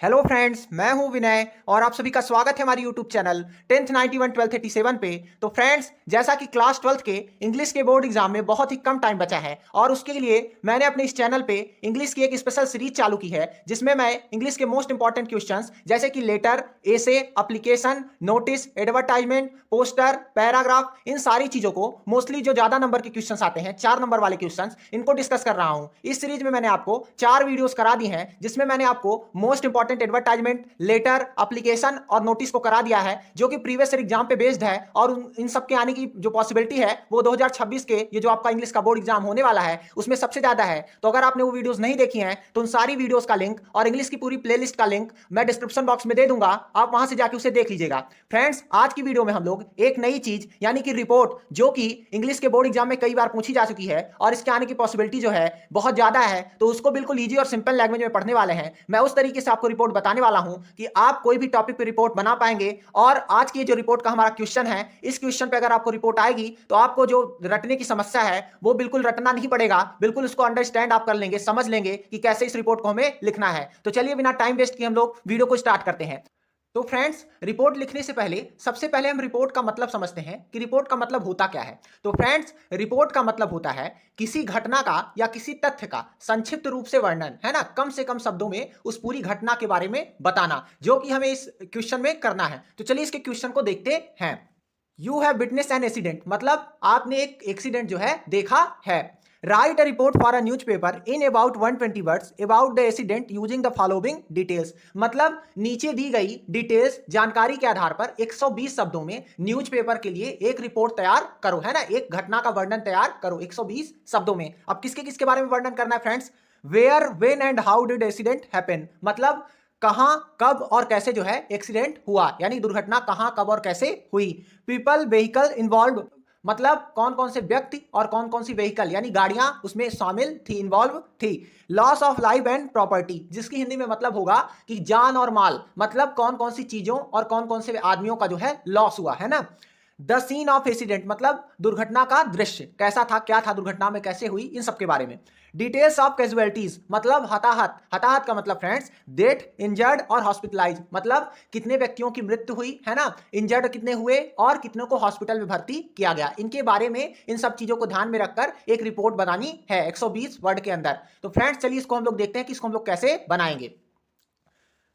Hello friends, मैं हूं विनय और आप सभी का स्वागत है हमारे यूट्यूब चैनल 10th 91 12th 87 पे। तो फ्रेंड्स, जैसा कि क्लास 12th के इंग्लिश के बोर्ड एग्जाम में बहुत ही कम टाइम बचा है और उसके लिए मैंने अपने इस चैनल पे इंग्लिश की एक स्पेशल सीरीज चालू की है जिसमें मैं इंग्लिश के मोस्ट इंपॉर्टेंट क्वेश्चंस जैसे कि letter, essay, application, notice, advertisement, poster, paragraph, इन सारी चीजों को मोस्टली जो ज्यादा नंबर के क्वेश्चंस आते हैं 4 नंबर वाले क्वेश्चंस, इनको डिस्कस कर रहा हूं। इस सीरीज में मैंने आपको 4 वीडियोस करा दी हैं जिसमें मैंने आपको most important advertisement, letter, application और नोटिस को करा दिया है जो कि प्रीवियस ईयर एग्जाम पे बेस्ड है और इन सब के आने की जो पॉसिबिलिटी है वो 2026 के ये जो आपका इंग्लिश का बोर्ड एग्जाम होने वाला है उसमें सबसे ज्यादा है। तो अगर आपने वो वीडियोस नहीं देखी हैं तो उन सारी वीडियोस का लिंक और इंग्लिश की पूरी प्लेलिस्ट का लिंक मैं डिस्क्रिप्शन बॉक्स में दे दूंगा, आप वहां से जाके उसे देख लीजिएगा। फ्रेंड्स, आज की वीडियो में हम लोग एक नई चीज यानी कि रिपोर्ट जो कि इंग्लिश के बोर्ड एग्जाम में कई बार पूछी जा चुकी है और इसके आने की पॉसिबिलिटी जो है बहुत ज्यादा है, तो उसको बिल्कुल ईजी और सिंपल लैंग्वेज में पढ़ने वाले हैं। मैं उस तरीके से आपको रिपोर्ट बताने वाला हूं कि आप कोई भी टॉपिक पे रिपोर्ट बना पाएंगे। और आज की जो रिपोर्ट का हमारा क्वेश्चन है, इस क्वेश्चन पे अगर आपको रिपोर्ट आएगी तो आपको जो रटने की समस्या है वो बिल्कुल रटना नहीं पड़ेगा, बिल्कुल उसको अंडरस्टैंड आप कर लेंगे, समझ लेंगे कि कैसे इस रिपोर्ट को हमें लिखना है। तो चलिए बिना टाइम वेस्ट किए हम लोग वीडियो को स्टार्ट करते हैं। तो फ्रेंड्स, रिपोर्ट लिखने से पहले सबसे पहले हम रिपोर्ट का मतलब समझते हैं कि रिपोर्ट का मतलब होता क्या है। तो फ्रेंड्स, रिपोर्ट का मतलब होता है किसी घटना का या किसी तथ्य का संक्षिप्त रूप से वर्णन, है ना, कम से कम शब्दों में उस पूरी घटना के बारे में बताना, जो कि हमें इस क्वेश्चन में करना है। तो चलिए इसके क्वेश्चन को देखते हैं। You have witness an accident, मतलब आपने एक एक्सीडेंट जो है देखा है। Right a report for a newspaper in about 120 words about the accident using the following details, मतलब नीचे दी गई डिटेल्स जानकारी के आधार पर 120 शब्दों में न्यूज़पेपर के लिए एक रिपोर्ट तैयार करो, है ना, एक घटना का वर्णन तैयार करो 120 शब्दों में। अब किसके किसके बारे में वर्णन करना है friends? Where, when and how did accident happen, मतलब कहां, कब और कैसे जो है एक्सीडेंट हुआ, यानी दुर्घटना कहां, कब और कैसे हुई। पीपल, व्हीकल इन्वॉल्व, मतलब कौन कौन से व्यक्ति और कौन कौन सी व्हीकल यानी गाड़ियां उसमें शामिल थी, इन्वॉल्व थी। Loss of life and property, जिसकी हिंदी में मतलब होगा कि जान और माल, मतलब कौन कौन सी चीजों और कौन कौन से आदमियों का जो है लॉस हुआ, है ना। द सीन ऑफ एक्सीडेंट, मतलब दुर्घटना का दृश्य कैसा था, क्या था दुर्घटना में, कैसे हुई, इन सब के बारे में। डिटेल्स ऑफ कैजुअलिटीज, मतलब हताहत, हताहत का मतलब फ्रेंड्स डेथ, इंजर्ड और हॉस्पिटलाइज, मतलब कितने व्यक्तियों की मृत्यु हुई, है ना, इंजर्ड कितने हुए और कितनों को हॉस्पिटल में भर्ती किया गया, इनके बारे में, इन सब चीजों को ध्यान में रखकर एक रिपोर्ट बनानी है 120 वर्ड के अंदर। तो फ्रेंड्स चलिए इसको हम लोग देखते हैं कि इसको हम लोग कैसे बनाएंगे।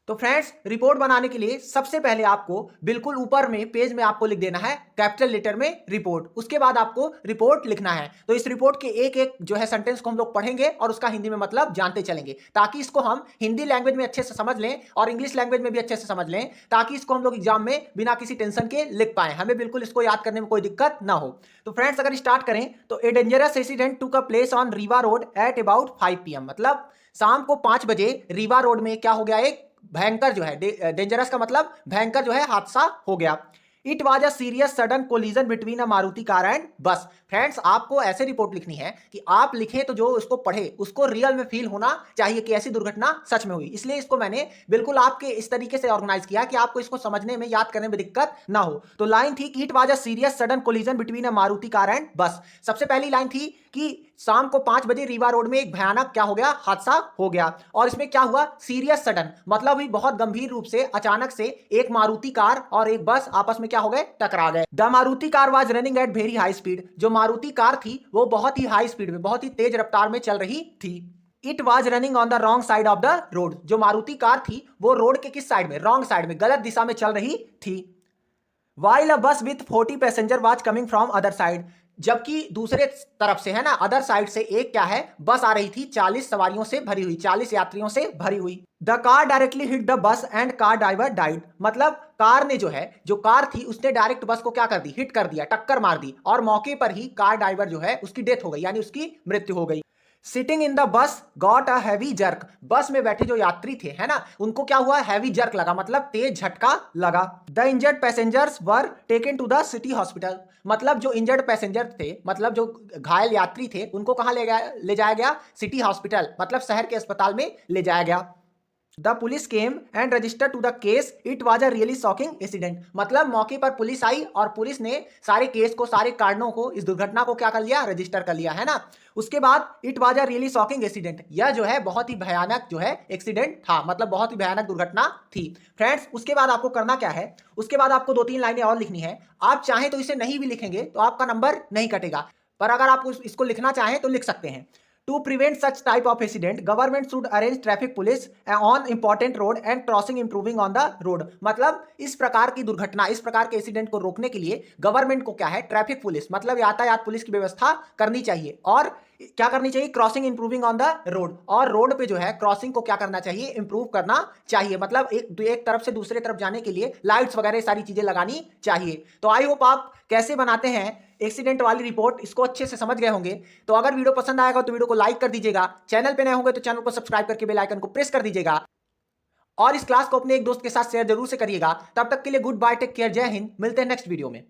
तो फ्रेंड्स, रिपोर्ट बनाने के लिए सबसे पहले आपको बिल्कुल ऊपर में पेज में आपको लिख देना है कैपिटल लेटर में रिपोर्ट, उसके बाद आपको रिपोर्ट लिखना है। तो इस रिपोर्ट के एक एक जो है सेंटेंस को हम लोग पढ़ेंगे और उसका हिंदी में मतलब जानते चलेंगे, ताकि इसको हम हिंदी लैंग्वेज में अच्छे से समझ लें और इंग्लिश लैंग्वेज में भी अच्छे से समझ लें, ताकि इसको हम लोग एग्जाम में बिना किसी टेंशन के लिख पाए, हमें बिल्कुल इसको याद करने में कोई दिक्कत ना हो। तो फ्रेंड्स अगर स्टार्ट करें तो a dangerous accident took a place on Rewa road at about 5 PM, मतलब शाम को 5 बजे रीवा रोड में क्या हो गया, एक भयंकर जो है, डेंजरस का मतलब भयंकर जो है हादसा हो गया। It was a serious sudden collision between a Maruti car and बस। फ्रेंड्स आपको ऐसे रिपोर्ट लिखनी है कि आप लिखें तो जो उसको पढ़े उसको रियल में फील होना चाहिए कि ऐसी दुर्घटना सच में हुई, इसलिए इसको मैंने बिल्कुल आपके इस तरीके से ऑर्गेनाइज किया कि आपको इसको समझने में, याद करने में दिक्कत ना हो। तो लाइन थी कि it was a serious sudden collision between a Maruti car and बस। सबसे पहली लाइन थी कि शाम को 5 बजे रीवा रोड में एक भयानक क्या हो गया, हादसा हो गया। और इसमें क्या हुआ, सीरियस सडन, मतलब ही बहुत गंभीर रूप से अचानक से एक मारुति कार और एक बस आपस में क्या हो गए, टकरा गए। The Maruti car was running at very high speed, जो मारुति कार थी वो बहुत ही हाई स्पीड में, बहुत ही तेज रफ्तार में चल रही थी। It was running on the wrong side of the road, जो मारुति कार थी वो रोड के किस साइड में, रॉन्ग साइड में, गलत दिशा में चल रही थी। वाइल अ बस with 40 passenger was coming from other side, जबकि दूसरे तरफ से, है ना, अदर साइड से एक क्या है, बस आ रही थी 40 सवारियों से भरी हुई, 40 यात्रियों से भरी हुई। The car directly hit the bus and car driver died, मतलब कार ने जो है, जो कार थी उसने डायरेक्ट बस को क्या कर दी, हिट कर दिया, टक्कर मार दी और मौके पर ही कार ड्राइवर जो है उसकी डेथ हो गई, यानी उसकी मृत्यु हो गई। Sitting in the bus got a heavy jerk, बस में बैठे जो यात्री थे, है ना, उनको क्या हुआ, हैवी जर्क लगा, मतलब तेज झटका लगा। The injured passengers were taken to the city hospital, मतलब जो इंजर्ड पैसेंजर थे, मतलब जो घायल यात्री थे, उनको कहां ले जाया गया, सिटी हॉस्पिटल, मतलब शहर के अस्पताल में ले जाया गया। The police came and register to the case, it was a really shocking incident. मतलब मौके पर पुलिस आई और पुलिस ने सारे केस को, सारे कारणों को, इस दुर्घटना को क्या कर लिया, रजिस्टर कर लिया, है ना। उसके बाद it was a really shocking incident, यह जो है बहुत ही भयानक जो है एक्सीडेंट था, मतलब बहुत ही भयानक दुर्घटना थी। फ्रेंड्स उसके बाद आपको करना क्या है, उसके बाद आपको 2-3 लाइनें और लिखनी है। आप चाहें तो इसे नहीं भी लिखेंगे तो आपका नंबर नहीं कटेगा, पर अगर आप इसको लिखना चाहें तो लिख सकते हैं। To prevent such type of incident, government should arrange traffic police on important road and crossing improving on the road। मतलब इस प्रकार की दुर्घटना, इस प्रकार के इंसिडेंट को रोकने के लिए गवर्नमेंट को क्या है, ट्रैफिक पुलिस मतलब यातायात पुलिस की व्यवस्था करनी चाहिए। और क्या करनी चाहिए, crossing improving on the road, और रोड पे जो है क्रॉसिंग को क्या करना चाहिए, इंप्रूव करना चाहिए। मतलब एक तरफ से दूसरे तरफ जाने के लिए लाइट्स वगैरह सारी चीजें लगानी चाहिए। तो आई होप आप कैसे बनाते हैं एक्सीडेंट वाली रिपोर्ट, इसको अच्छे से समझ गए होंगे। तो अगर वीडियो पसंद आएगा तो वीडियो को लाइक कर दीजिएगा, चैनल पे नए होंगे तो चैनल को सब्सक्राइब करके बेल आइकन को प्रेस कर दीजिएगा, और इस क्लास को अपने एक दोस्त के साथ शेयर जरूर से करिएगा। तब तक के लिए गुड बाय, टेक केयर, जय हिंद, मिलते हैं नेक्स्ट वीडियो में।